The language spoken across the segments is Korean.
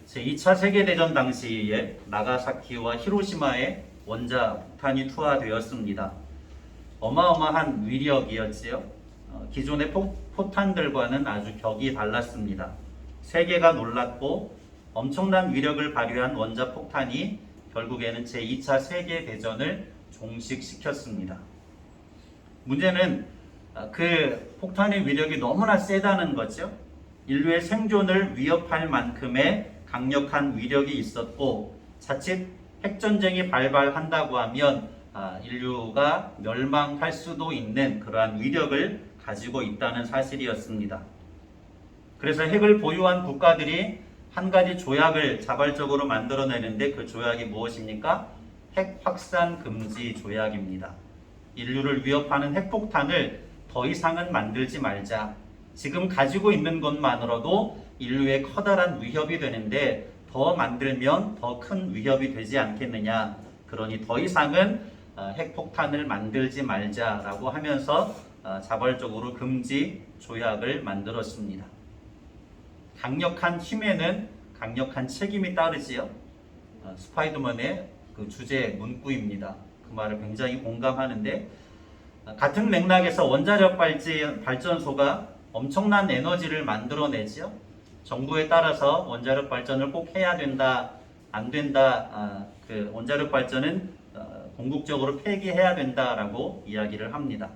제2차 세계대전 당시에 나가사키와 히로시마에 원자 폭탄이 투하되었습니다. 어마어마한 위력이었지요. 기존의 포탄들과는 아주 격이 달랐습니다. 세계가 놀랐고 엄청난 위력을 발휘한 원자 폭탄이 결국에는 제2차 세계대전을 종식시켰습니다. 문제는 그 폭탄의 위력이 너무나 세다는 거죠. 인류의 생존을 위협할 만큼의 강력한 위력이 있었고 자칫 핵전쟁이 발발한다고 하면 인류가 멸망할 수도 있는 그러한 위력을 가지고 있다는 사실이었습니다. 그래서 핵을 보유한 국가들이 한 가지 조약을 자발적으로 만들어내는데 그 조약이 무엇입니까? 핵 확산 금지 조약입니다. 인류를 위협하는 핵폭탄을 더 이상은 만들지 말자. 지금 가지고 있는 것만으로도 인류의 커다란 위협이 되는데 더 만들면 더 큰 위협이 되지 않겠느냐. 그러니 더 이상은 핵폭탄을 만들지 말자라고 하면서 자발적으로 금지 조약을 만들었습니다. 강력한 힘에는 강력한 책임이 따르지요. 스파이더맨의 그 주제 문구입니다. 그 말을 굉장히 공감하는데 같은 맥락에서 원자력 발전소가 엄청난 에너지를 만들어내지요. 정부에 따라서 원자력 발전을 꼭 해야 된다, 안 된다, 그 원자력 발전은 궁극적으로 폐기해야 된다라고 이야기를 합니다.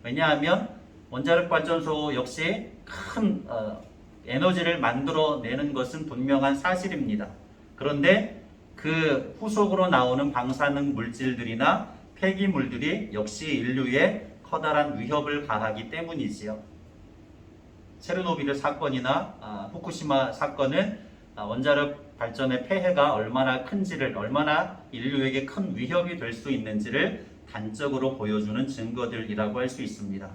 왜냐하면 원자력 발전소 역시 큰 에너지를 만들어내는 것은 분명한 사실입니다. 그런데 그 후속으로 나오는 방사능 물질들이나 폐기물들이 역시 인류에 커다란 위협을 가하기 때문이지요. 체르노빌 사건이나 후쿠시마 사건은 원자력 발전의 폐해가 얼마나 큰지를, 얼마나 인류에게 큰 위협이 될 수 있는지를 단적으로 보여주는 증거들이라고 할 수 있습니다.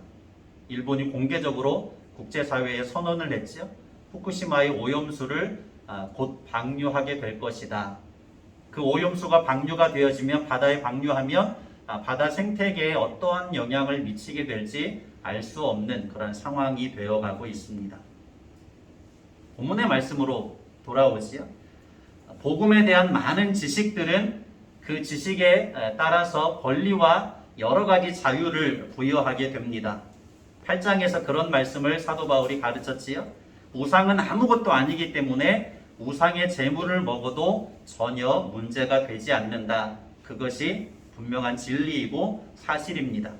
일본이 공개적으로 국제사회에 선언을 했지요. 후쿠시마의 오염수를 곧 방류하게 될 것이다. 그 오염수가 방류가 되어지면 바다에 방류하면 바다 생태계에 어떠한 영향을 미치게 될지 알 수 없는 그런 상황이 되어가고 있습니다. 본문의 말씀으로 돌아오지요. 복음에 대한 많은 지식들은 그 지식에 따라서 권리와 여러 가지 자유를 부여하게 됩니다. 8장에서 그런 말씀을 사도 바울이 가르쳤지요. 우상은 아무것도 아니기 때문에 우상의 제물을 먹어도 전혀 문제가 되지 않는다. 그것이 분명한 진리이고 사실입니다.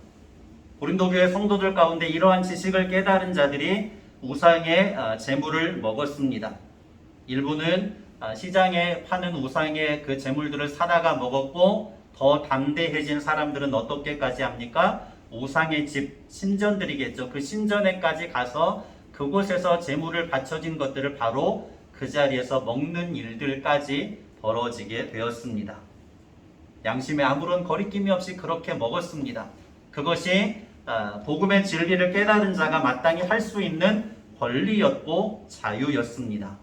고린도 교회 성도들 가운데 이러한 지식을 깨달은 자들이 우상의 제물을 먹었습니다. 일부는 시장에 파는 우상의 그 제물들을 사다가 먹었고 더 담대해진 사람들은 어떻게까지 합니까? 우상의 집, 신전들이겠죠. 그 신전에까지 가서 그곳에서 제물을 바쳐진 것들을 바로 그 자리에서 먹는 일들까지 벌어지게 되었습니다. 양심에 아무런 거리낌이 없이 그렇게 먹었습니다. 그것이 복음의 진리를 깨달은 자가 마땅히 할 수 있는 권리였고 자유였습니다.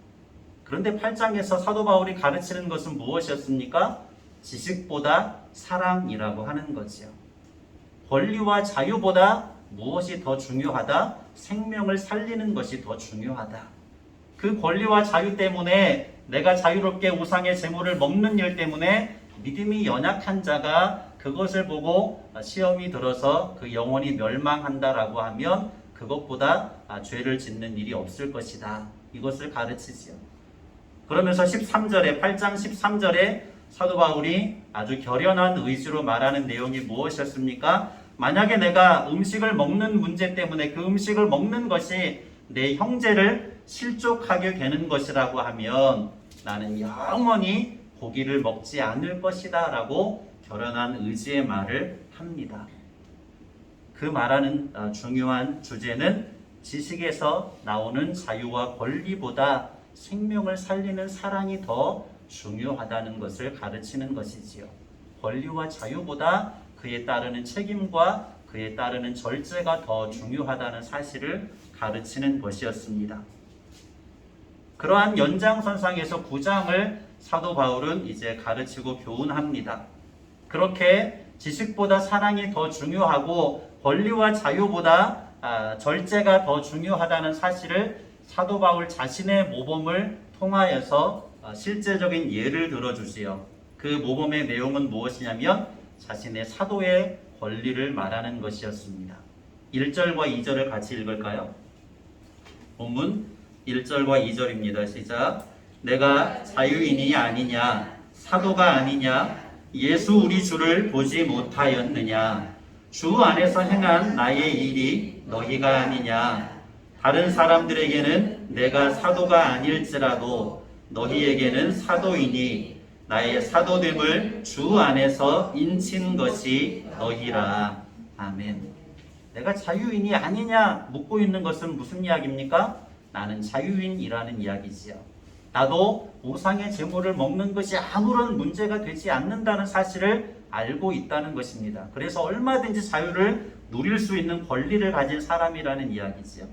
그런데 8장에서 사도 바울이 가르치는 것은 무엇이었습니까? 지식보다 사랑이라고 하는 거지요. 권리와 자유보다 무엇이 더 중요하다? 생명을 살리는 것이 더 중요하다. 그 권리와 자유 때문에 내가 자유롭게 우상의 제물을 먹는 일 때문에 믿음이 연약한 자가 그것을 보고 시험이 들어서 그 영혼이 멸망한다라고 하면 그것보다 죄를 짓는 일이 없을 것이다. 이것을 가르치지요. 그러면서 13절에 8장 13절에 사도 바울이 아주 결연한 의지로 말하는 내용이 무엇이었습니까? 만약에 내가 음식을 먹는 문제 때문에 그 음식을 먹는 것이 내 형제를 실족하게 되는 것이라고 하면 나는 영원히 고기를 먹지 않을 것이다 라고 결연한 의지의 말을 합니다. 그 말하는 중요한 주제는 지식에서 나오는 자유와 권리보다 생명을 살리는 사랑이 더 중요하다는 것을 가르치는 것이지요. 권리와 자유보다 그에 따르는 책임과 그에 따르는 절제가 더 중요하다는 사실을 가르치는 것이었습니다. 그러한 연장선상에서 9장을 사도 바울은 이제 가르치고 교훈합니다. 그렇게 지식보다 사랑이 더 중요하고 권리와 자유보다 절제가 더 중요하다는 사실을 사도 바울 자신의 모범을 통하여서 실제적인 예를 들어주지요. 그 모범의 내용은 무엇이냐면 자신의 사도의 권리를 말하는 것이었습니다. 1절과 2절을 같이 읽을까요? 본문 1절과 2절입니다. 시작. 내가 자유인이 아니냐 사도가 아니냐 예수 우리 주를 보지 못하였느냐 주 안에서 행한 나의 일이 너희가 아니냐 다른 사람들에게는 내가 사도가 아닐지라도 너희에게는 사도이니 나의 사도됨을 주 안에서 인친 것이 너희라. 아멘. 내가 자유인이 아니냐 묻고 있는 것은 무슨 이야기입니까? 나는 자유인이라는 이야기지요. 나도 우상의 제물을 먹는 것이 아무런 문제가 되지 않는다는 사실을 알고 있다는 것입니다. 그래서 얼마든지 자유를 누릴 수 있는 권리를 가진 사람이라는 이야기지요.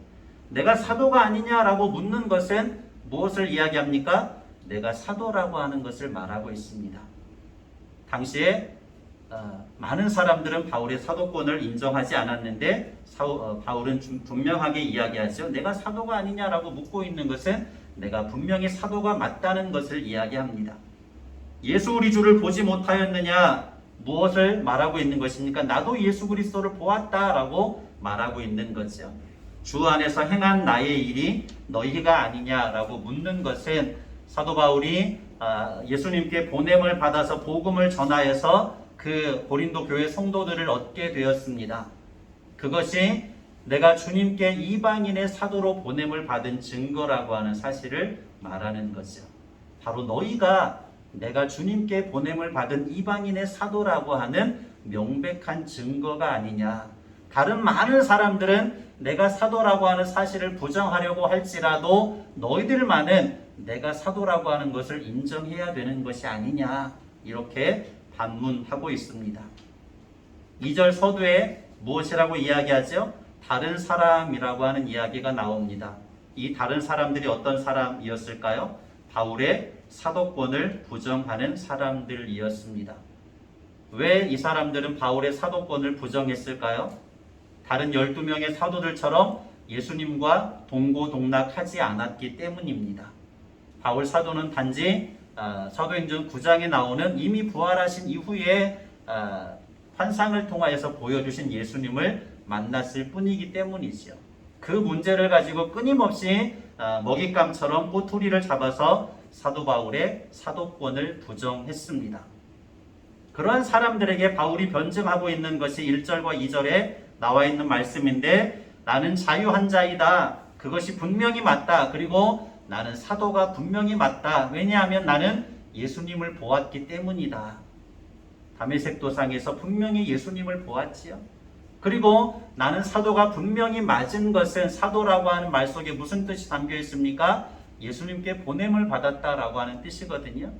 내가 사도가 아니냐라고 묻는 것은 무엇을 이야기합니까? 내가 사도라고 하는 것을 말하고 있습니다. 당시에 많은 사람들은 바울의 사도권을 인정하지 않았는데 바울은 분명하게 이야기하죠. 내가 사도가 아니냐라고 묻고 있는 것은 내가 분명히 사도가 맞다는 것을 이야기합니다. 예수 우리 주를 보지 못하였느냐 무엇을 말하고 있는 것입니까? 나도 예수 그리스도를 보았다라고 말하고 있는 거죠. 주 안에서 행한 나의 일이 너희가 아니냐라고 묻는 것은 사도 바울이 예수님께 보냄을 받아서 복음을 전하여서 그 고린도 교회 성도들을 얻게 되었습니다. 그것이 내가 주님께 이방인의 사도로 보냄을 받은 증거라고 하는 사실을 말하는 거죠. 바로 너희가 내가 주님께 보냄을 받은 이방인의 사도라고 하는 명백한 증거가 아니냐. 다른 많은 사람들은 내가 사도라고 하는 사실을 부정하려고 할지라도 너희들만은 내가 사도라고 하는 것을 인정해야 되는 것이 아니냐. 이렇게 반문하고 있습니다. 2절 서두에 무엇이라고 이야기하죠? 다른 사람이라고 하는 이야기가 나옵니다. 이 다른 사람들이 어떤 사람이었을까요? 바울의 사도권을 부정하는 사람들이었습니다. 왜 이 사람들은 바울의 사도권을 부정했을까요? 다른 12명의 사도들처럼 예수님과 동고동락하지 않았기 때문입니다. 바울 사도는 단지 사도행전 9장에 나오는 이미 부활하신 이후에 환상을 통하여서 보여주신 예수님을 만났을 뿐이기 때문이지요. 그 문제를 가지고 끊임없이 먹잇감처럼 꼬투리를 잡아서 사도 바울의 사도권을 부정했습니다. 그러한 사람들에게 바울이 변증하고 있는 것이 1절과 2절에 나와 있는 말씀인데 나는 자유한 자이다. 그것이 분명히 맞다. 그리고 나는 사도가 분명히 맞다. 왜냐하면 나는 예수님을 보았기 때문이다. 다메섹 도상에서 분명히 예수님을 보았지요. 그리고 나는 사도가 분명히 맞은 것은 사도라고 하는 말 속에 무슨 뜻이 담겨 있습니까? 예수님께 보냄을 받았다라고 하는 뜻이거든요.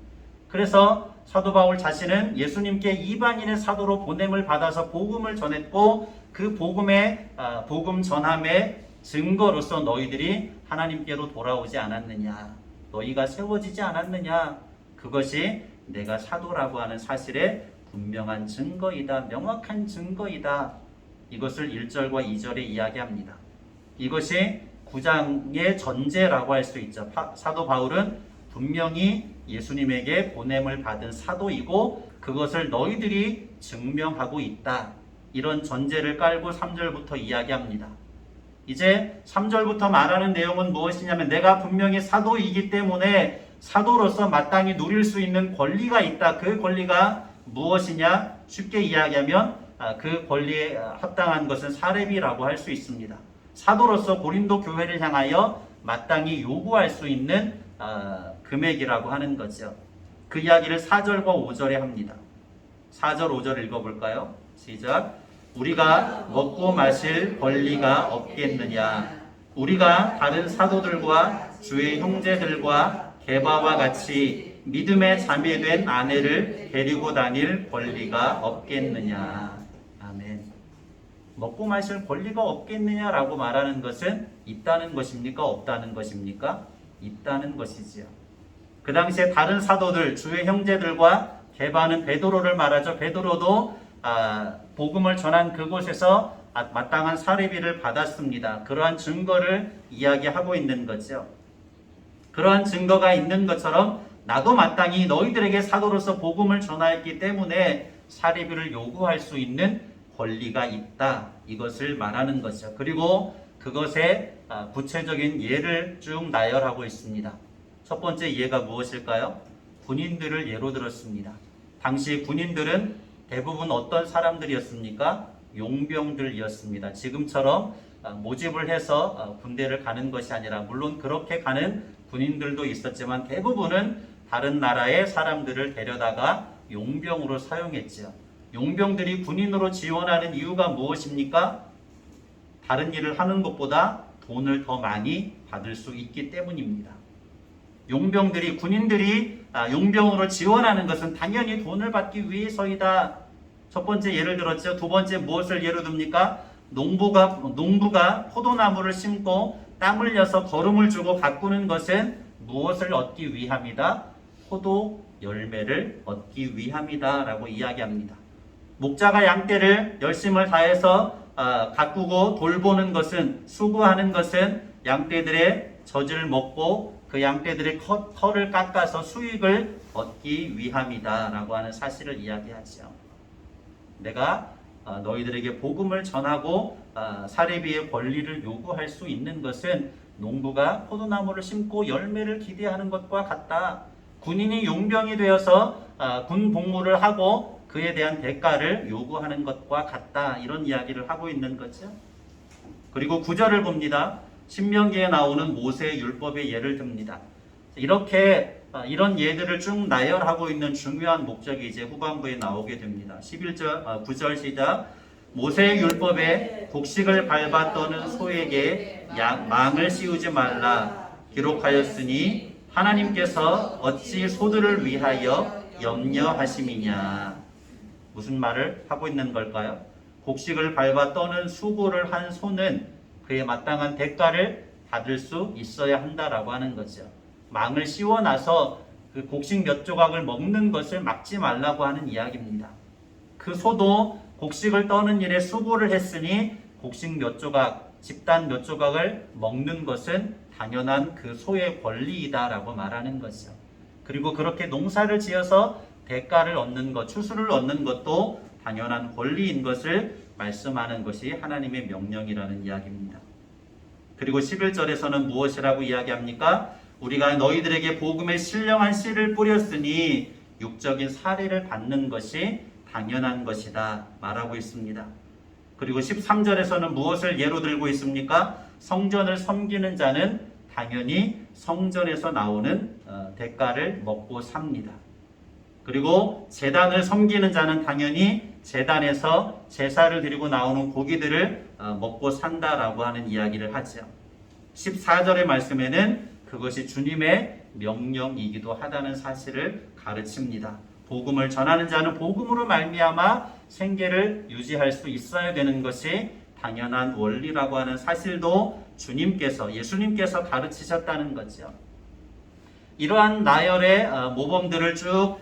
그래서 사도 바울 자신은 예수님께 이방인의 사도로 보냄을 받아서 복음을 전했고 그 복음 전함의 증거로서 너희들이 하나님께로 돌아오지 않았느냐, 너희가 세워지지 않았느냐, 그것이 내가 사도라고 하는 사실의 분명한 증거이다, 명확한 증거이다. 이것을 1절과 2절에 이야기합니다. 이것이 9장의 전제라고 할 수 있죠. 사도 바울은 분명히 예수님에게 보냄을 받은 사도이고 그것을 너희들이 증명하고 있다. 이런 전제를 깔고 3절부터 이야기합니다. 이제 3절부터 말하는 내용은 무엇이냐면 내가 분명히 사도이기 때문에 사도로서 마땅히 누릴 수 있는 권리가 있다. 그 권리가 무엇이냐? 쉽게 이야기하면 그 권리에 합당한 것은 사렙이라고 할 수 있습니다. 사도로서 고린도 교회를 향하여 마땅히 요구할 수 있는 금액이라고 하는 거죠. 그 이야기를 4절과 5절에 합니다. 4절 5절 읽어볼까요? 시작. 우리가 먹고 마실 권리가 없겠느냐? 우리가 다른 사도들과 주의 형제들과 게바와 같이 믿음의 자매된 아내를 데리고 다닐 권리가 없겠느냐? 아멘. 먹고 마실 권리가 없겠느냐라고 말하는 것은 있다는 것입니까? 없다는 것입니까? 있다는 것이지요. 그 당시에 다른 사도들, 주의 형제들과 게바는 베드로를 말하죠. 베드로도 복음을 전한 그곳에서 마땅한 사례비를 받았습니다. 그러한 증거를 이야기하고 있는 거죠. 그러한 증거가 있는 것처럼 나도 마땅히 너희들에게 사도로서 복음을 전하였기 때문에 사례비를 요구할 수 있는 권리가 있다. 이것을 말하는 것이죠. 그리고 그것의 구체적인 예를 쭉 나열하고 있습니다. 첫 번째 예가 무엇일까요? 군인들을 예로 들었습니다. 당시 군인들은 대부분 어떤 사람들이었습니까? 용병들이었습니다. 지금처럼 모집을 해서 군대를 가는 것이 아니라, 물론 그렇게 가는 군인들도 있었지만 대부분은 다른 나라의 사람들을 데려다가 용병으로 사용했죠. 용병들이 군인으로 지원하는 이유가 무엇입니까? 다른 일을 하는 것보다 돈을 더 많이 받을 수 있기 때문입니다. 군인들이 용병으로 지원하는 것은 당연히 돈을 받기 위해서이다. 첫 번째 예를 들었죠. 두 번째 무엇을 예로 듭니까? 농부가 포도나무를 심고 땀 흘려서 거름을 주고 가꾸는 것은 무엇을 얻기 위함이다? 포도 열매를 얻기 위함이다 라고 이야기합니다. 목자가 양떼를 열심을 다해서 가꾸고 돌보는 것은, 수고하는 것은 양떼들의 젖을 먹고 그 양떼들의 털을 깎아서 수익을 얻기 위함이다 라고 하는 사실을 이야기하죠. 내가 너희들에게 복음을 전하고 사례비의 권리를 요구할 수 있는 것은 농부가 포도나무를 심고 열매를 기대하는 것과 같다. 군인이 용병이 되어서 군 복무를 하고 그에 대한 대가를 요구하는 것과 같다. 이런 이야기를 하고 있는 거죠. 그리고 9절을 봅니다. 신명기에 나오는 모세의 율법의 예를 듭니다. 이렇게 이런 예들을 쭉 나열하고 있는 중요한 목적이 이제 후반부에 나오게 됩니다. 9절 시작. 모세의 율법에 곡식을 밟아 떠는 소에게 망을 씌우지 말라 기록하였으니 하나님께서 어찌 소들을 위하여 염려하심이냐. 무슨 말을 하고 있는 걸까요? 곡식을 밟아 떠는 수고를 한 소는 그에 마땅한 대가를 받을 수 있어야 한다라고 하는 거죠. 망을 씌워놔서 그 곡식 몇 조각을 먹는 것을 막지 말라고 하는 이야기입니다. 그 소도 곡식을 떠는 일에 수고를 했으니 곡식 몇 조각, 집단 몇 조각을 먹는 것은 당연한 그 소의 권리이다라고 말하는 거죠. 그리고 그렇게 농사를 지어서 대가를 얻는 것, 추수를 얻는 것도 당연한 권리인 것을 말씀하는 것이 하나님의 명령이라는 이야기입니다. 그리고 11절에서는 무엇이라고 이야기합니까? 우리가 너희들에게 복음의 신령한 씨를 뿌렸으니 육적인 사례를 받는 것이 당연한 것이다 말하고 있습니다. 그리고 13절에서는 무엇을 예로 들고 있습니까? 성전을 섬기는 자는 당연히 성전에서 나오는 대가를 먹고 삽니다. 그리고 제단을 섬기는 자는 당연히 제단에서 제사를 드리고 나오는 고기들을 먹고 산다라고 하는 이야기를 하죠. 14절의 말씀에는 그것이 주님의 명령이기도 하다는 사실을 가르칩니다. 복음을 전하는 자는 복음으로 말미암아 생계를 유지할 수 있어야 되는 것이 당연한 원리라고 하는 사실도 예수님께서 가르치셨다는 거죠. 이러한 나열의 모범들을 쭉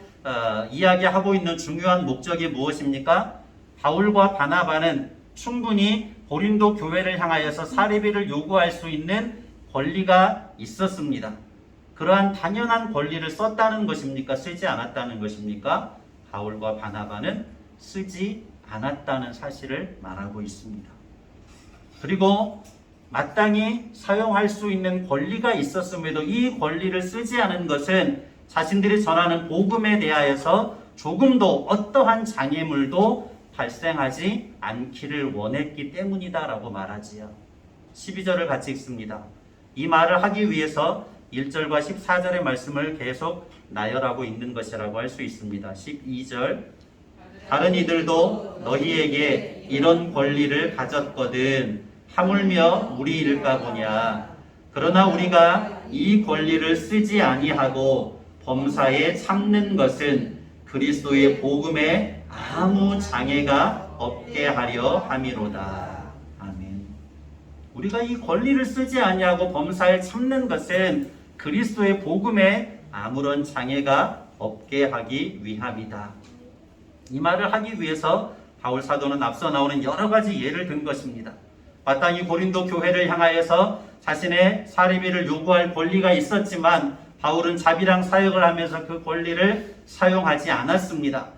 이야기하고 있는 중요한 목적이 무엇입니까? 바울과 바나바는 충분히 고린도 교회를 향하여서 사례비를 요구할 수 있는 권리가 있었습니다. 그러한 당연한 권리를 썼다는 것입니까? 쓰지 않았다는 것입니까? 바울과 바나바는 쓰지 않았다는 사실을 말하고 있습니다. 그리고 마땅히 사용할 수 있는 권리가 있었음에도 이 권리를 쓰지 않은 것은 자신들이 전하는 복음에 대하여서 조금도 어떠한 장애물도 발생하지 않기를 원했기 때문이다라고 말하지요. 12절을 같이 읽습니다. 이 말을 하기 위해서 1절과 14절의 말씀을 계속 나열하고 있는 것이라고 할 수 있습니다. 12절 다른 이들도 너희에게 이런 권리를 가졌거든 하물며 우리일까 보냐. 그러나 우리가 이 권리를 쓰지 아니하고 범사에 참는 것은 그리스도의 복음에 아무 장애가 없게 하려 함이로다. 아멘. 우리가 이 권리를 쓰지 아니하고 범사에 참는 것은 그리스도의 복음에 아무런 장애가 없게 하기 위함이다. 이 말을 하기 위해서 바울 사도는 앞서 나오는 여러 가지 예를 든 것입니다. 마땅히 고린도 교회를 향하여서 자신의 사례비를 요구할 권리가 있었지만 바울은 자비랑 사역을 하면서 그 권리를 사용하지 않았습니다.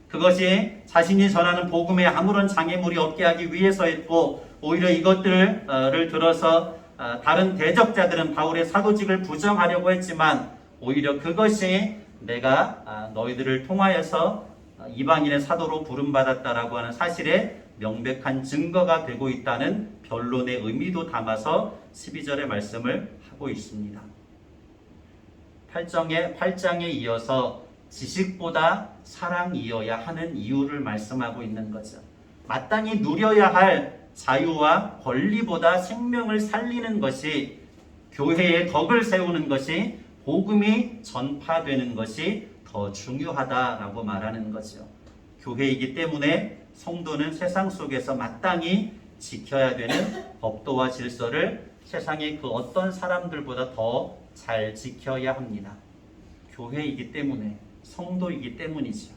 그것이 자신이 전하는 복음에 아무런 장애물이 없게 하기 위해서였고, 오히려 이것들을 들어서 다른 대적자들은 바울의 사도직을 부정하려고 했지만 오히려 그것이 내가 너희들을 통하여서 이방인의 사도로 부름받았다라고 하는 사실에 명백한 증거가 되고 있다는 변론의 의미도 담아서 12절의 말씀을 하고 있습니다. 8장에 이어서 지식보다 사랑이어야 하는 이유를 말씀하고 있는 거죠. 마땅히 누려야 할 자유와 권리보다 생명을 살리는 것이, 교회의 덕을 세우는 것이, 복음이 전파되는 것이 더 중요하다라고 말하는 거죠. 교회이기 때문에 성도는 세상 속에서 마땅히 지켜야 되는 법도와 질서를 세상의 그 어떤 사람들보다 더 잘 지켜야 합니다. 교회이기 때문에, 성도이기 때문이죠.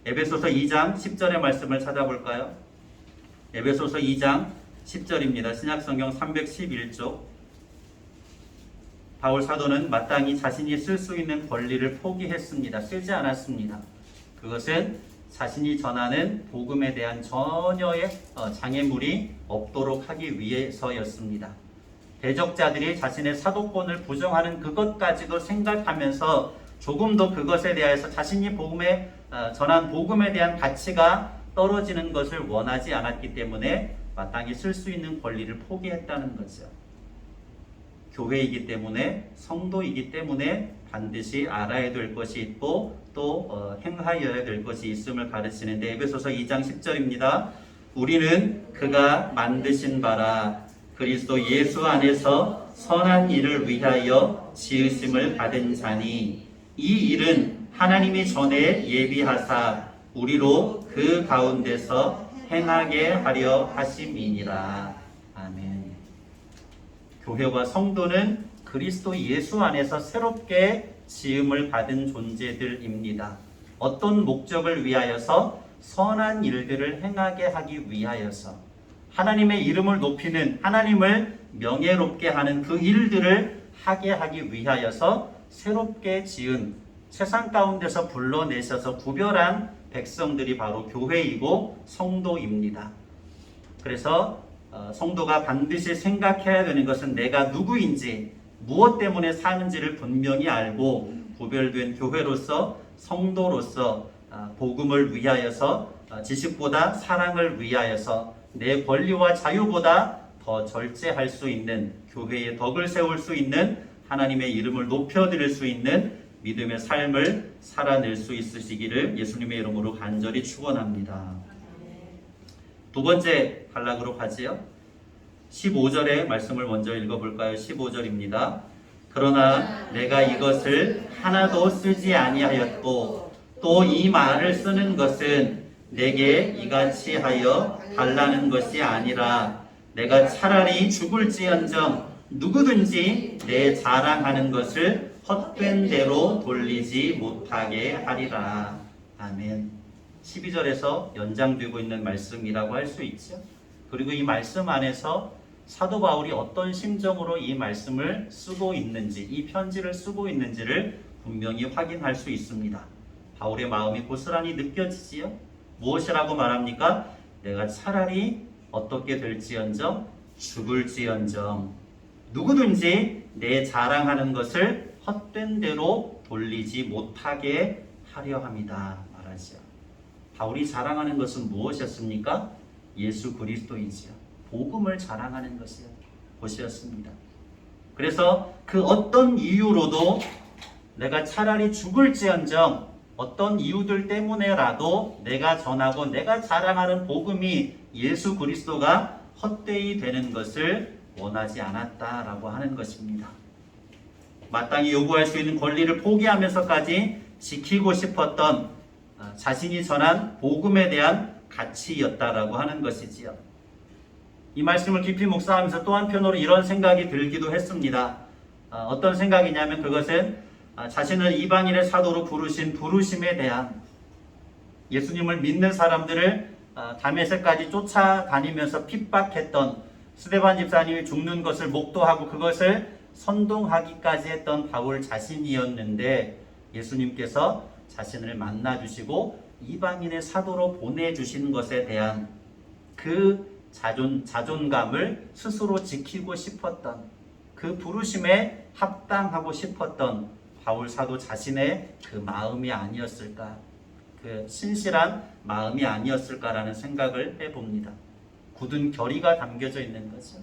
에베소서 2장 10절의 말씀을 찾아볼까요? 에베소서 2장 10절입니다. 신약성경 311쪽. 바울 사도는 마땅히 자신이 쓸 수 있는 권리를 포기했습니다. 쓰지 않았습니다. 그것은 자신이 전하는 복음에 대한 전혀의 장애물이 없도록 하기 위해서였습니다. 대적자들이 자신의 사도권을 부정하는 그것까지도 생각하면서 조금 더 그것에 대해서 자신이 복음에 전한 복음에 대한 가치가 떨어지는 것을 원하지 않았기 때문에 마땅히 쓸 수 있는 권리를 포기했다는 거죠. 교회이기 때문에, 성도이기 때문에 반드시 알아야 될 것이 있고 또 행하여야 될 것이 있음을 가르치는데, 에베소서 2장 10절입니다. 우리는 그가 만드신 바라 그리스도 예수 안에서 선한 일을 위하여 지으심을 받은 자니, 이 일은 하나님이 전에 예비하사 우리로 그 가운데서 행하게 하려 하심이니라. 아멘. 교회와 성도는 그리스도 예수 안에서 새롭게 지음을 받은 존재들입니다. 어떤 목적을 위하여서? 선한 일들을 행하게 하기 위하여서, 하나님의 이름을 높이는, 하나님을 명예롭게 하는 그 일들을 하게 하기 위하여서 새롭게 지은, 세상 가운데서 불러내셔서 구별한 백성들이 바로 교회이고 성도입니다. 그래서 성도가 반드시 생각해야 되는 것은 내가 누구인지, 무엇 때문에 사는지를 분명히 알고 구별된 교회로서, 성도로서 복음을 위하여서, 지식보다 사랑을 위하여서 내 권리와 자유보다 더 절제할 수 있는, 교회의 덕을 세울 수 있는, 하나님의 이름을 높여드릴 수 있는 믿음의 삶을 살아낼 수 있으시기를 예수님의 이름으로 간절히 축원합니다. 두 번째 단락으로 가지요. 15절의 말씀을 먼저 읽어볼까요? 15절입니다. 그러나 내가 이것을 하나도 쓰지 아니하였고 또 이 말을 쓰는 것은 내게 이같이 하여 달라는 것이 아니라 내가 차라리 죽을지언정 누구든지 내 자랑하는 것을 헛된 대로 돌리지 못하게 하리라. 아멘. 12절에서 연장되고 있는 말씀이라고 할 수 있죠. 그리고 이 말씀 안에서 사도 바울이 어떤 심정으로 이 말씀을 쓰고 있는지, 이 편지를 쓰고 있는지를 분명히 확인할 수 있습니다. 바울의 마음이 고스란히 느껴지지요. 무엇이라고 말합니까? 내가 차라리 어떻게 될지언정 죽을지언정 누구든지 내 자랑하는 것을 헛된 대로 돌리지 못하게 하려 합니다. 말하죠. 바울이 자랑하는 것은 무엇이었습니까? 예수 그리스도이지요. 복음을 자랑하는 것이었습니다. 그래서 그 어떤 이유로도 내가 차라리 죽을지언정 어떤 이유들 때문에라도 내가 전하고 내가 자랑하는 복음이 예수 그리스도가 헛되이 되는 것을 원하지 않았다라고 하는 것입니다. 마땅히 요구할 수 있는 권리를 포기하면서까지 지키고 싶었던 자신이 전한 복음에 대한 가치였다라고 하는 것이지요. 이 말씀을 깊이 묵상하면서 또 한편으로 이런 생각이 들기도 했습니다. 어떤 생각이냐면 그것은 자신을 이방인의 사도로 부르신 부르심에 대한, 예수님을 믿는 사람들을 다메섹까지 쫓아다니면서 핍박했던 스데반 집사님이 죽는 것을 목도하고 그것을 선동하기까지 했던 바울 자신이었는데 예수님께서 자신을 만나주시고 이방인의 사도로 보내주신 것에 대한 그 자존감을 스스로 지키고 싶었던, 그 부르심에 합당하고 싶었던 바울 사도 자신의 그 마음이 아니었을까, 그 신실한 마음이 아니었을까라는 생각을 해봅니다. 굳은 결의가 담겨져 있는 거죠.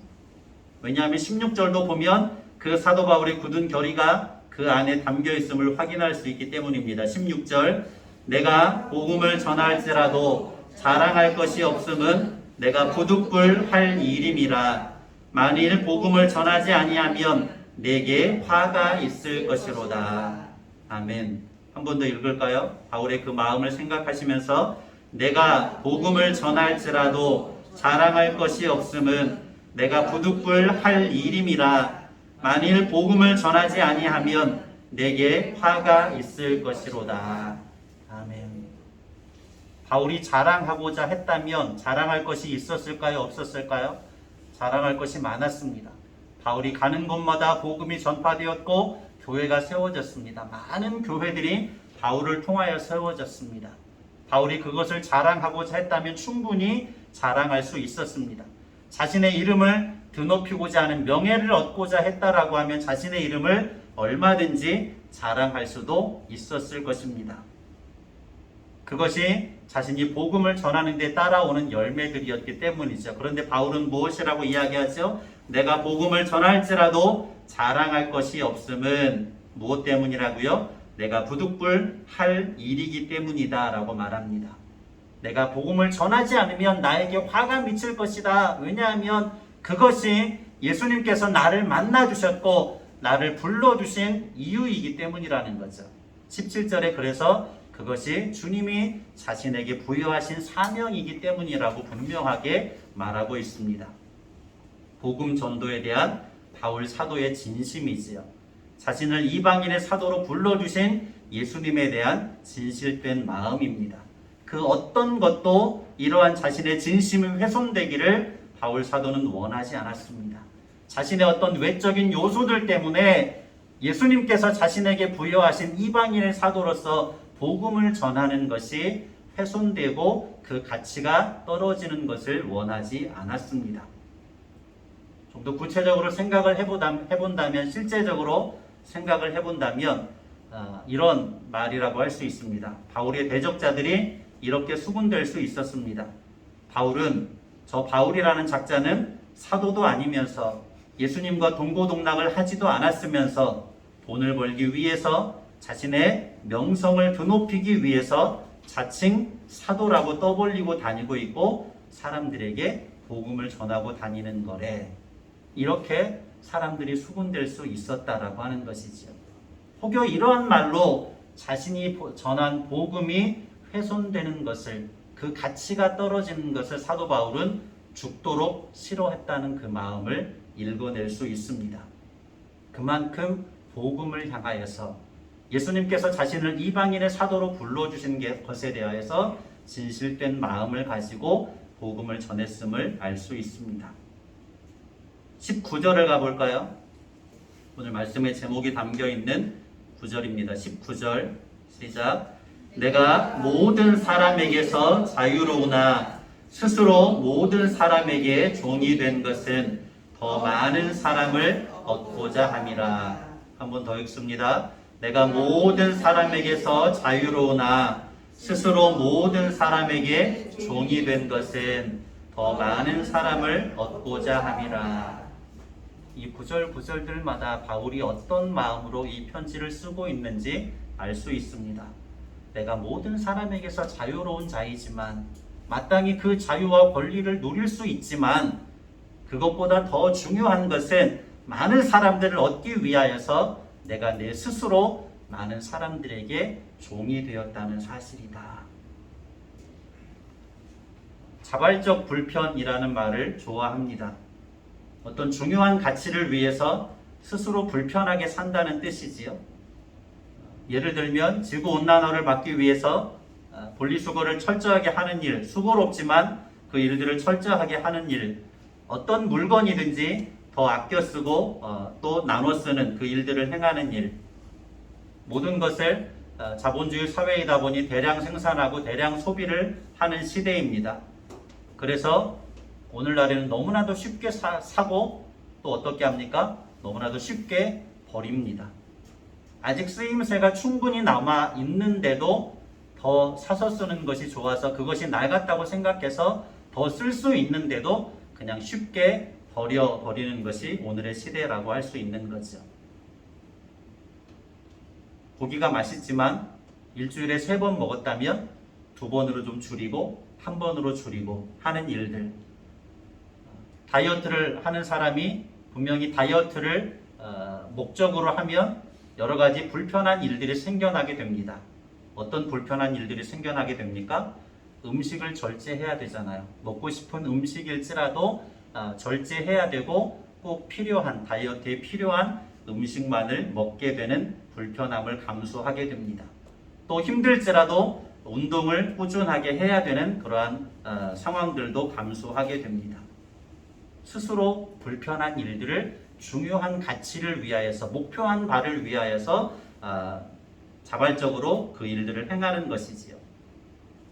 왜냐하면 16절도 보면 그 사도 바울의 굳은 결의가 그 안에 담겨 있음을 확인할 수 있기 때문입니다. 16절, 내가 복음을 전할지라도 자랑할 것이 없음은 내가 부득불할 일임이라. 만일 복음을 전하지 아니하면 내게 화가 있을 것이로다. 아멘. 한 번 더 읽을까요? 바울의 그 마음을 생각하시면서 내가 복음을 전할지라도 자랑할 것이 없음은 내가 부득불할 일임이라. 만일 복음을 전하지 아니하면 내게 화가 있을 것이로다. 아멘. 바울이 자랑하고자 했다면 자랑할 것이 있었을까요? 없었을까요? 자랑할 것이 많았습니다. 바울이 가는 곳마다 복음이 전파되었고 교회가 세워졌습니다. 많은 교회들이 바울을 통하여 세워졌습니다. 바울이 그것을 자랑하고자 했다면 충분히 자랑할 수 있었습니다. 자신의 이름을 드높이고자 하는 명예를 얻고자 했다라고 하면 자신의 이름을 얼마든지 자랑할 수도 있었을 것입니다. 그것이 자신이 복음을 전하는 데 따라오는 열매들이었기 때문이죠. 그런데 바울은 무엇이라고 이야기하죠? 내가 복음을 전할지라도 자랑할 것이 없음은 무엇 때문이라고요? 내가 부득불할 일이기 때문이다 라고 말합니다. 내가 복음을 전하지 않으면 나에게 화가 미칠 것이다. 왜냐하면 그것이 예수님께서 나를 만나주셨고 나를 불러주신 이유이기 때문이라는 거죠. 17절에 그래서 그것이 주님이 자신에게 부여하신 사명이기 때문이라고 분명하게 말하고 있습니다. 복음 전도에 대한 바울 사도의 진심이지요. 자신을 이방인의 사도로 불러주신 예수님에 대한 진실된 마음입니다. 그 어떤 것도 이러한 자신의 진심이 훼손되기를 바울 사도는 원하지 않았습니다. 자신의 어떤 외적인 요소들 때문에 예수님께서 자신에게 부여하신 이방인의 사도로서 복음을 전하는 것이 훼손되고 그 가치가 떨어지는 것을 원하지 않았습니다. 좀 더 구체적으로 생각을 해본다면, 실제적으로 생각을 해본다면 이런 말이라고 할 수 있습니다. 바울의 대적자들이 이렇게 수군될 수 있었습니다. 저 바울이라는 작자는 사도도 아니면서 예수님과 동고동락을 하지도 않았으면서 돈을 벌기 위해서 자신의 명성을 드높이기 위해서 자칭 사도라고 떠벌리고 다니고 있고 사람들에게 복음을 전하고 다니는 거래. 이렇게 사람들이 수군될 수 있었다라고 하는 것이지요. 혹여 이러한 말로 자신이 전한 복음이 훼손되는 것을, 그 가치가 떨어지는 것을 사도 바울은 죽도록 싫어했다는 그 마음을 읽어낼 수 있습니다. 그만큼 복음을 향하여서 예수님께서 자신을 이방인의 사도로 불러주신 것에 대하여서 진실된 마음을 가지고 복음을 전했음을 알 수 있습니다. 19절을 가볼까요? 오늘 말씀의 제목이 담겨있는 9절입니다. 19절 시작. 내가 모든 사람에게서 자유로우나 스스로 모든 사람에게 종이 된 것은 더 많은 사람을 얻고자 함이라. 한 번 더 읽습니다. 내가 모든 사람에게서 자유로우나 스스로 모든 사람에게 종이 된 것은 더 많은 사람을 얻고자 함이라. 이 구절들마다 바울이 어떤 마음으로 이 편지를 쓰고 있는지 알 수 있습니다. 내가 모든 사람에게서 자유로운 자이지만 마땅히 그 자유와 권리를 누릴 수 있지만 그것보다 더 중요한 것은 많은 사람들을 얻기 위하여서 내가 내 스스로 많은 사람들에게 종이 되었다는 사실이다. 자발적 불편이라는 말을 좋아합니다. 어떤 중요한 가치를 위해서 스스로 불편하게 산다는 뜻이지요. 예를 들면 지구온난화를 막기 위해서 분리수거를 철저하게 하는 일, 수고롭지만 그 일들을 철저하게 하는 일, 어떤 물건이든지 더 아껴 쓰고 또 나눠 쓰는 그 일들을 행하는 일, 모든 것을 자본주의 사회이다 보니 대량 생산하고 대량 소비를 하는 시대입니다. 그래서 오늘날에는 너무나도 쉽게 사고 또 어떻게 합니까? 너무나도 쉽게 버립니다. 아직 쓰임새가 충분히 남아 있는데도 더 사서 쓰는 것이 좋아서 그것이 낡았다고 생각해서 더 쓸 수 있는데도 그냥 쉽게 버리는 것이 오늘의 시대라고 할 수 있는 거죠. 고기가 맛있지만 일주일에 3번 먹었다면 2번으로 좀 줄이고 1번으로 줄이고 하는 일들. 다이어트를 하는 사람이 분명히 다이어트를 목적으로 하면 여러 가지 불편한 일들이 생겨나게 됩니다. 어떤 불편한 일들이 생겨나게 됩니까? 음식을 절제해야 되잖아요. 먹고 싶은 음식일지라도 절제해야 되고 꼭 필요한 다이어트에 필요한 음식만을 먹게 되는 불편함을 감수하게 됩니다. 또 힘들지라도 운동을 꾸준하게 해야 되는 그러한 상황들도 감수하게 됩니다. 스스로 불편한 일들을 중요한 가치를 위하여서 목표한 바를 위하여서 자발적으로 그 일들을 행하는 것이지요.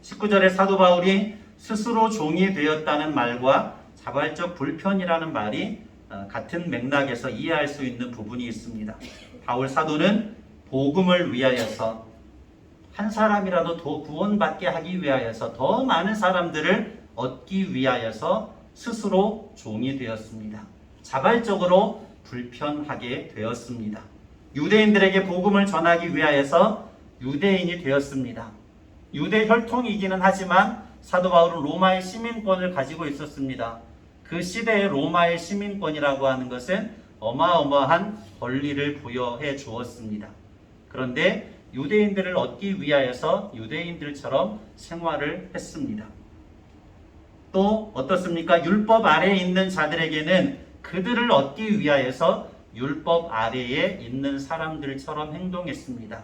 19절에 사도 바울이 스스로 종이 되었다는 말과 자발적 불편이라는 말이 같은 맥락에서 이해할 수 있는 부분이 있습니다. 바울 사도는 복음을 위하여서 한 사람이라도 더 구원받게 하기 위하여서 더 많은 사람들을 얻기 위하여서 스스로 종이 되었습니다. 자발적으로 불편하게 되었습니다. 유대인들에게 복음을 전하기 위하여서 유대인이 되었습니다. 유대 혈통이기는 하지만 사도 바울은 로마의 시민권을 가지고 있었습니다. 그 시대의 로마의 시민권이라고 하는 것은 어마어마한 권리를 부여해 주었습니다. 그런데 유대인들을 얻기 위하여서 유대인들처럼 생활을 했습니다. 또 어떻습니까? 율법 아래에 있는 자들에게는 그들을 얻기 위하여서 율법 아래에 있는 사람들처럼 행동했습니다.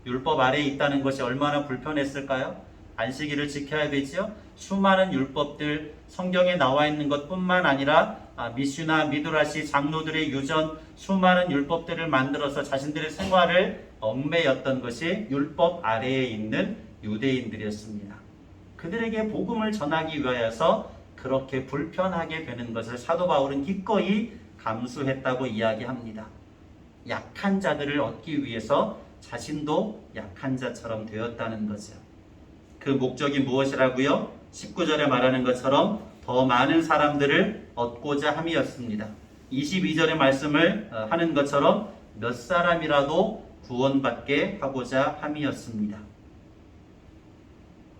율법 아래에 있다는 것이 얼마나 불편했을까요? 안식일을 지켜야 되죠. 수많은 율법들 성경에 나와 있는 것뿐만 아니라 미슈나 미드라시 장로들의 유전 수많은 율법들을 만들어서 자신들의 생활을 얽매였던 것이 율법 아래에 있는 유대인들이었습니다. 그들에게 복음을 전하기 위하여서 그렇게 불편하게 되는 것을 사도 바울은 기꺼이 감수했다고 이야기합니다. 약한 자들을 얻기 위해서 자신도 약한 자처럼 되었다는 거죠. 그 목적이 무엇이라고요? 19절에 말하는 것처럼 더 많은 사람들을 얻고자 함이었습니다. 22절의 말씀을 하는 것처럼 몇 사람이라도 구원받게 하고자 함이었습니다.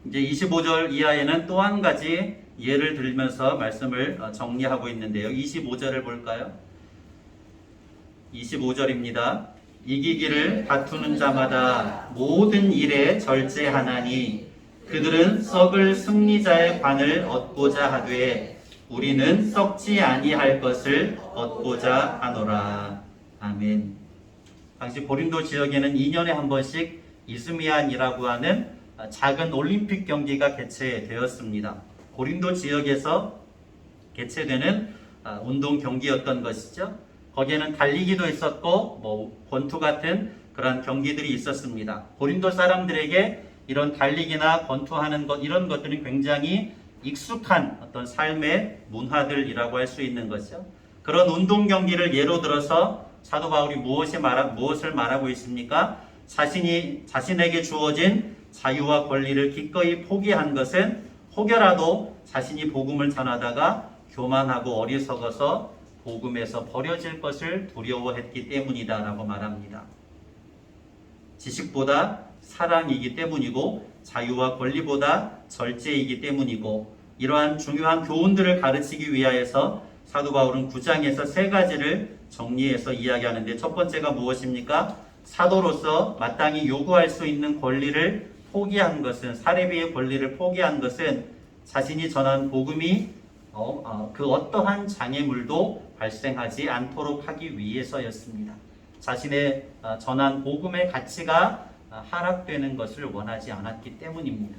이제 25절 이하에는 또 한 가지 예를 들면서 말씀을 정리하고 있는데요. 25절을 볼까요? 25절입니다. 이기기를 다투는 자마다 모든 일에 절제하나니 그들은 썩을 승리자의 관을 얻고자 하되 우리는 썩지 아니할 것을 얻고자 하노라. 아멘. 당시 고린도 지역에는 2년에 한 번씩 이스미안이라고 하는 작은 올림픽 경기가 개최되었습니다. 고린도 지역에서 개최되는 운동 경기였던 것이죠. 거기에는 달리기도 있었고 권투 같은 그런 경기들이 있었습니다. 고린도 사람들에게 이런 달리기나 권투하는 것 이런 것들은 굉장히 익숙한 어떤 삶의 문화들이라고 할 수 있는 거죠. 그런 운동 경기를 예로 들어서 사도 바울이 무엇을 말하고 있습니까? 자신에게 주어진 자유와 권리를 기꺼이 포기한 것은 혹여라도 자신이 복음을 전하다가 교만하고 어리석어서 복음에서 버려질 것을 두려워했기 때문이다라고 말합니다. 지식보다 사랑이기 때문이고 자유와 권리보다 절제이기 때문이고 이러한 중요한 교훈들을 가르치기 위하여서 사도 바울은 9장에서 3가지를 정리해서 이야기하는데 첫 번째가 무엇입니까? 사도로서 마땅히 요구할 수 있는 권리를 포기한 것은 사례비의 권리를 포기한 것은 자신이 전한 복음이 그 어떠한 장애물도 발생하지 않도록 하기 위해서였습니다. 자신의 전한 복음의 가치가 하락되는 것을 원하지 않았기 때문입니다.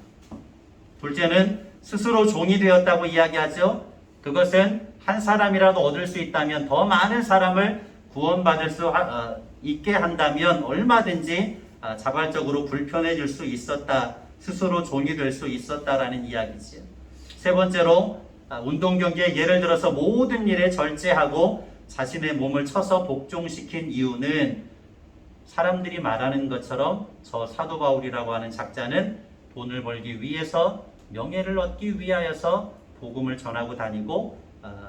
둘째는 스스로 종이 되었다고 이야기하죠. 그것은 한 사람이라도 얻을 수 있다면, 더 많은 사람을 구원받을 수 있게 한다면 얼마든지 자발적으로 불편해질 수 있었다, 스스로 종이 될 수 있었다라는 이야기지요. 세 번째로, 운동 경기에 예를 들어서 모든 일에 절제하고 자신의 몸을 쳐서 복종시킨 이유는, 사람들이 말하는 것처럼 저 사도 바울이라고 하는 작자는 돈을 벌기 위해서, 명예를 얻기 위하여서 복음을 전하고 다니고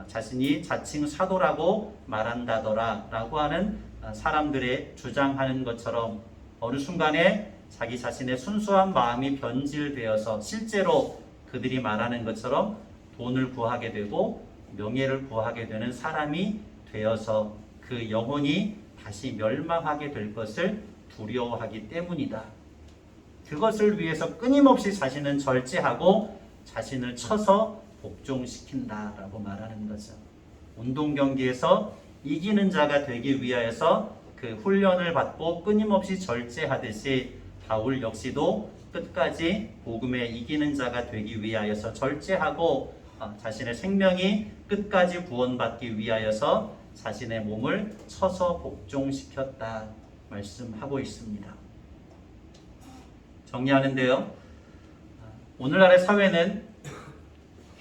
자신이 자칭 사도라고 말한다더라 라고 하는 사람들의 주장하는 것처럼 어느 순간에 자기 자신의 순수한 마음이 변질되어서 실제로 그들이 말하는 것처럼 돈을 구하게 되고 명예를 구하게 되는 사람이 되어서 그 영혼이 다시 멸망하게 될 것을 두려워하기 때문이다. 그것을 위해서 끊임없이 자신은 절제하고 자신을 쳐서 복종시킨다라고 말하는 거죠. 운동 경기에서 이기는 자가 되기 위하여서 그 훈련을 받고 끊임없이 절제하듯이 바울 역시도 끝까지 복음에 이기는 자가 되기 위하여서 절제하고 자신의 생명이 끝까지 구원받기 위하여서 자신의 몸을 쳐서 복종시켰다 말씀하고 있습니다. 정리하는데요, 오늘날의 사회는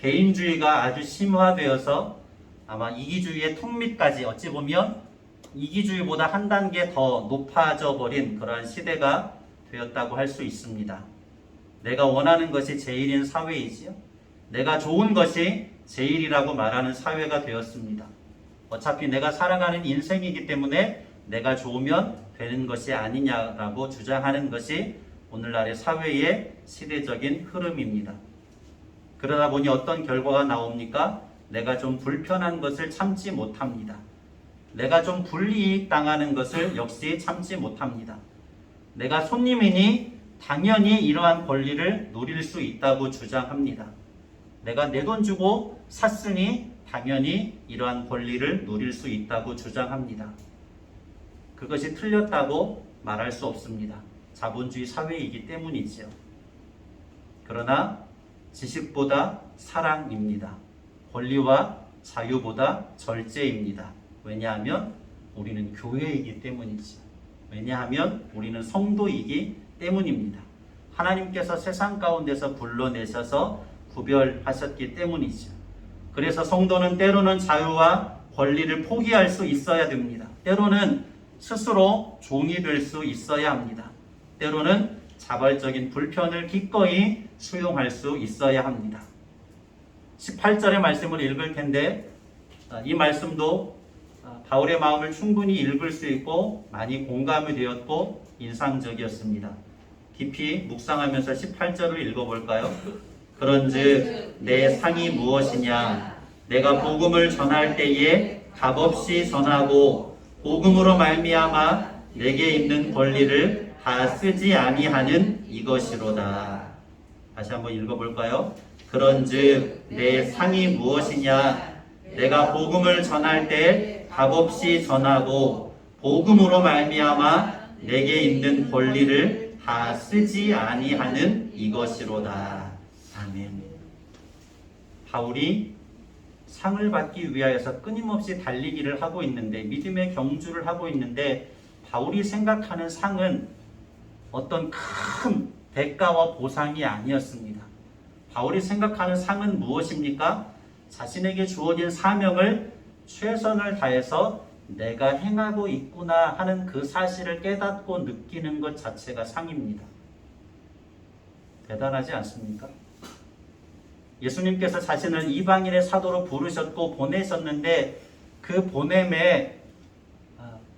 개인주의가 아주 심화되어서 아마 이기주의의 턱밑까지, 어찌 보면 이기주의보다 한 단계 더 높아져 버린 그러한 시대가 되었다고 할 수 있습니다. 내가 원하는 것이 제일인 사회이지요. 내가 좋은 것이 제일이라고 말하는 사회가 되었습니다. 어차피 내가 살아가는 인생이기 때문에 내가 좋으면 되는 것이 아니냐라고 주장하는 것이 오늘날의 사회의 시대적인 흐름입니다. 그러다 보니 어떤 결과가 나옵니까? 내가 좀 불편한 것을 참지 못합니다. 내가 좀 불이익 당하는 것을 역시 참지 못합니다. 내가 손님이니 당연히 이러한 권리를 누릴 수 있다고 주장합니다. 내가 내 돈 주고 샀으니 당연히 이러한 권리를 누릴 수 있다고 주장합니다. 그것이 틀렸다고 말할 수 없습니다. 자본주의 사회이기 때문이지요. 그러나 지식보다 사랑입니다. 권리와 자유보다 절제입니다. 왜냐하면 우리는 교회이기 때문이지요. 왜냐하면 우리는 성도이기 때문입니다. 하나님께서 세상 가운데서 불러내셔서 구별하셨기 때문이죠. 그래서 성도는 때로는 자유와 권리를 포기할 수 있어야 됩니다. 때로는 스스로 종이 될 수 있어야 합니다. 때로는 자발적인 불편을 기꺼이 수용할 수 있어야 합니다. 18절의 말씀을 읽을 텐데, 이 말씀도 바울의 마음을 충분히 읽을 수 있고 많이 공감이 되었고 인상적이었습니다. 깊이 묵상하면서 18절을 읽어볼까요? 그런즉 내 상이 무엇이냐? 내가 복음을 전할 때에 값없이 전하고 복음으로 말미암아 내게 있는 권리를 다 쓰지 아니하는 이것이로다. 다시 한번 읽어볼까요? 그런즉 내 상이 무엇이냐? 내가 복음을 전할 때 값없이 전하고 복음으로 말미암아 내게 있는 권리를 다 쓰지 아니하는 이것이로다. 아멘. 바울이 상을 받기 위하여서 끊임없이 달리기를 하고 있는데, 믿음의 경주를 하고 있는데, 바울이 생각하는 상은 어떤 큰 대가와 보상이 아니었습니다. 바울이 생각하는 상은 무엇입니까? 자신에게 주어진 사명을 최선을 다해서 내가 행하고 있구나 하는 그 사실을 깨닫고 느끼는 것 자체가 상입니다. 대단하지 않습니까? 예수님께서 자신을 이방인의 사도로 부르셨고 보내셨는데, 그 보냄에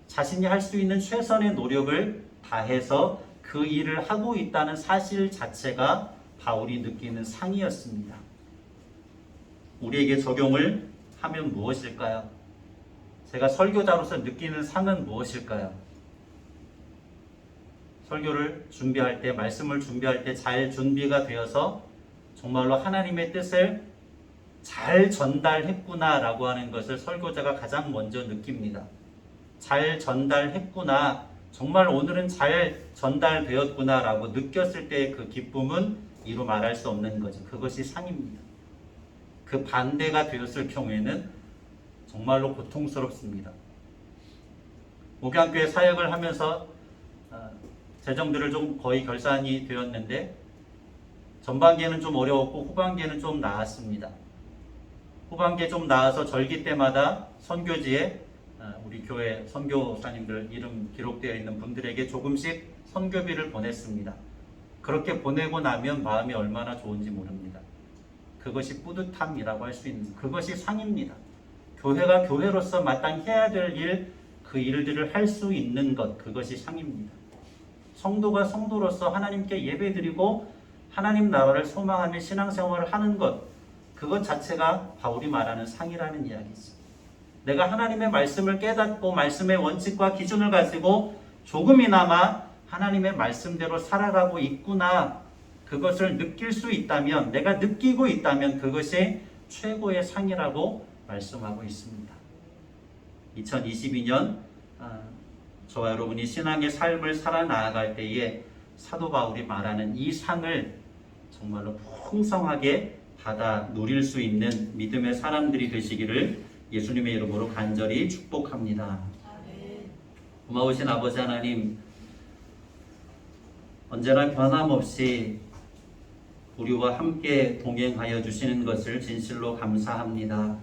자신이 할 수 있는 최선의 노력을 다해서 그 일을 하고 있다는 사실 자체가 바울이 느끼는 상이었습니다. 우리에게 적용을 하면 무엇일까요? 제가 설교자로서 느끼는 상은 무엇일까요? 설교를 준비할 때, 말씀을 준비할 때 잘 준비가 되어서 정말로 하나님의 뜻을 잘 전달했구나 라고 하는 것을 설교자가 가장 먼저 느낍니다. 잘 전달했구나, 정말 오늘은 잘 전달되었구나 라고 느꼈을 때의 그 기쁨은 이루 말할 수 없는 거죠. 그것이 상입니다. 그 반대가 되었을 경우에는 정말로 고통스럽습니다. 목양교회 사역을 하면서 재정들을 좀 거의 결산이 되었는데 전반기에는 좀 어려웠고 후반기에는 좀 나았습니다. 후반기에 좀 나아서 절기 때마다 선교지에 우리 교회 선교사님들 이름 기록되어 있는 분들에게 조금씩 선교비를 보냈습니다. 그렇게 보내고 나면 마음이 얼마나 좋은지 모릅니다. 그것이 뿌듯함이라고 할 수 있는, 그것이 상입니다. 교회가 교회로서 마땅히 해야 될 일, 그 일들을 할 수 있는 것, 그것이 상입니다. 성도가 성도로서 하나님께 예배드리고 하나님 나라를 소망하며 신앙생활을 하는 것, 그것 자체가 바울이 말하는 상이라는 이야기죠. 내가 하나님의 말씀을 깨닫고 말씀의 원칙과 기준을 가지고 조금이나마 하나님의 말씀대로 살아가고 있구나, 그것을 느낄 수 있다면, 내가 느끼고 있다면 그것이 최고의 상이라고 말씀하고 있습니다. 2022년 저와 여러분이 신앙의 삶을 살아나갈 때에 사도 바울이 말하는 이 상을 정말로 풍성하게 받아 누릴 수 있는 믿음의 사람들이 되시기를 예수님의 이름으로 간절히 축복합니다. 고마우신 아버지 하나님, 언제나 변함없이 우리와 함께 동행하여 주시는 것을 진실로 감사합니다.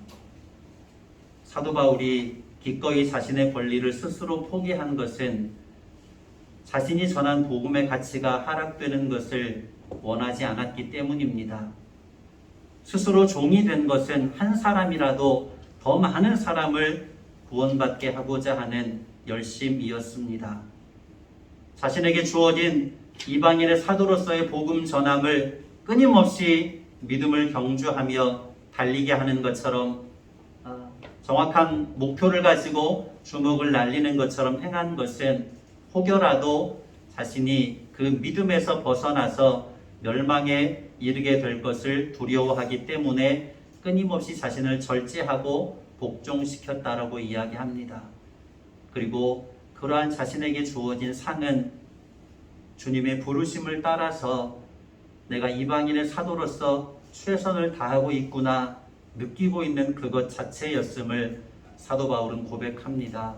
사도 바울이 기꺼이 자신의 권리를 스스로 포기한 것은 자신이 전한 복음의 가치가 하락되는 것을 원하지 않았기 때문입니다. 스스로 종이 된 것은 한 사람이라도 더 많은 사람을 구원받게 하고자 하는 열심이었습니다. 자신에게 주어진 이방인의 사도로서의 복음 전함을 끊임없이 믿음을 경주하며 달리게 하는 것처럼, 정확한 목표를 가지고 주먹을 날리는 것처럼 행한 것은 혹여라도 자신이 그 믿음에서 벗어나서 멸망에 이르게 될 것을 두려워하기 때문에 끊임없이 자신을 절제하고 복종시켰다라고 이야기합니다. 그리고 그러한 자신에게 주어진 상은 주님의 부르심을 따라서 내가 이방인의 사도로서 최선을 다하고 있구나 느끼고 있는 그것 자체였음을 사도 바울은 고백합니다.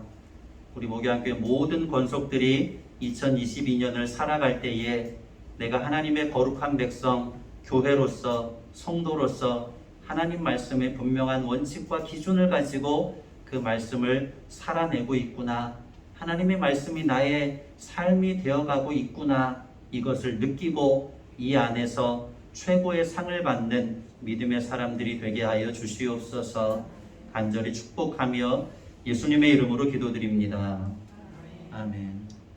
우리 목양교회 모든 권속들이 2022년을 살아갈 때에 내가 하나님의 거룩한 백성, 교회로서, 성도로서 하나님 말씀의 분명한 원칙과 기준을 가지고 그 말씀을 살아내고 있구나, 하나님의 말씀이 나의 삶이 되어가고 있구나, 이것을 느끼고 이 안에서 최고의 상을 받는 믿음의 사람들이 되게 하여 주시옵소서. 간절히 축복하며 예수님의 이름으로 기도드립니다. 아멘.